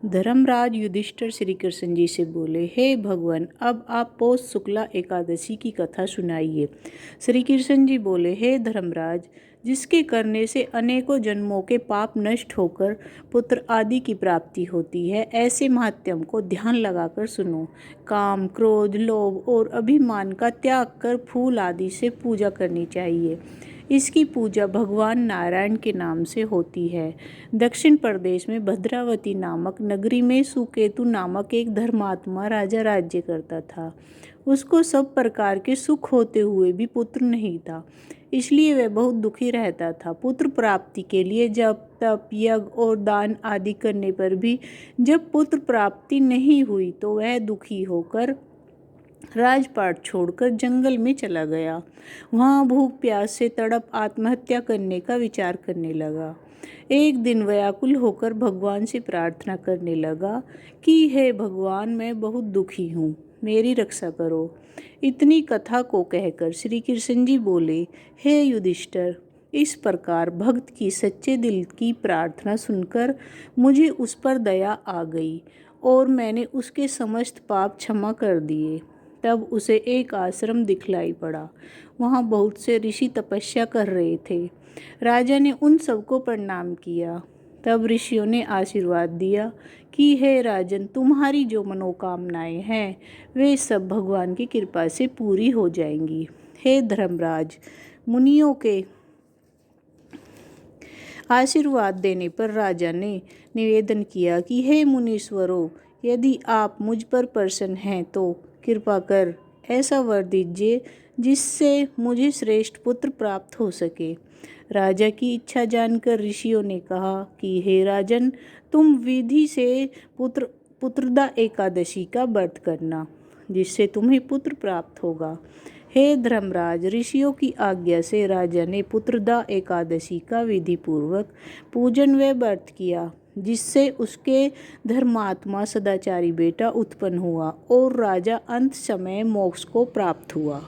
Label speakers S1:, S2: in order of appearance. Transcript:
S1: धर्मराज युधिष्ठिर श्री कृष्ण जी से बोले, हे भगवान, अब आप पौष शुक्ला एकादशी की कथा सुनाइए। श्री कृष्ण जी बोले, हे धर्मराज, जिसके करने से अनेकों जन्मों के पाप नष्ट होकर पुत्र आदि की प्राप्ति होती है, ऐसे महात्म्य को ध्यान लगाकर सुनो। काम, क्रोध, लोभ और अभिमान का त्याग कर फूल आदि से पूजा करनी चाहिए। इसकी पूजा भगवान नारायण के नाम से होती है। दक्षिण प्रदेश में भद्रावती नामक नगरी में सुकेतु नामक एक धर्मात्मा राजा राज्य करता था। उसको सब प्रकार के सुख होते हुए भी पुत्र नहीं था, इसलिए वह बहुत दुखी रहता था। पुत्र प्राप्ति के लिए जप, तप, यज्ञ और दान आदि करने पर भी जब पुत्र प्राप्ति नहीं हुई तो वह दुखी होकर राजपाट छोड़कर जंगल में चला गया। वहाँ भूख प्यास से तड़प आत्महत्या करने का विचार करने लगा। एक दिन व्याकुल होकर भगवान से प्रार्थना करने लगा कि हे भगवान, मैं बहुत दुखी हूँ, मेरी रक्षा करो। इतनी कथा को कहकर श्री कृष्ण जी बोले, हे युधिष्ठिर, इस प्रकार भक्त की सच्चे दिल की प्रार्थना सुनकर मुझे उस पर दया आ गई और मैंने उसके समस्त पाप क्षमा कर दिए। तब उसे एक आश्रम दिखलाई पड़ा। वहाँ बहुत से ऋषि तपस्या कर रहे थे। राजा ने उन सबको प्रणाम किया। तब ऋषियों ने आशीर्वाद दिया कि हे राजन, तुम्हारी जो मनोकामनाएं हैं वे सब भगवान की कृपा से पूरी हो जाएंगी। हे धर्मराज, मुनियों के आशीर्वाद देने पर राजा ने निवेदन किया कि हे मुनीश्वरों, यदि आप मुझ पर प्रसन्न हैं तो कृपा कर ऐसा वर दीजिए जिससे मुझे श्रेष्ठ पुत्र प्राप्त हो सके। राजा की इच्छा जानकर ऋषियों ने कहा कि हे राजन, तुम विधि से पुत्रदा एकादशी का व्रत करना, जिससे तुम्हें पुत्र प्राप्त होगा। हे धर्मराज, ऋषियों की आज्ञा से राजा ने पुत्रदा एकादशी का विधि पूर्वक पूजन व व्रत किया, जिससे उसके धर्मात्मा सदाचारी बेटा उत्पन्न हुआ और राजा अंत समय मोक्ष को प्राप्त हुआ।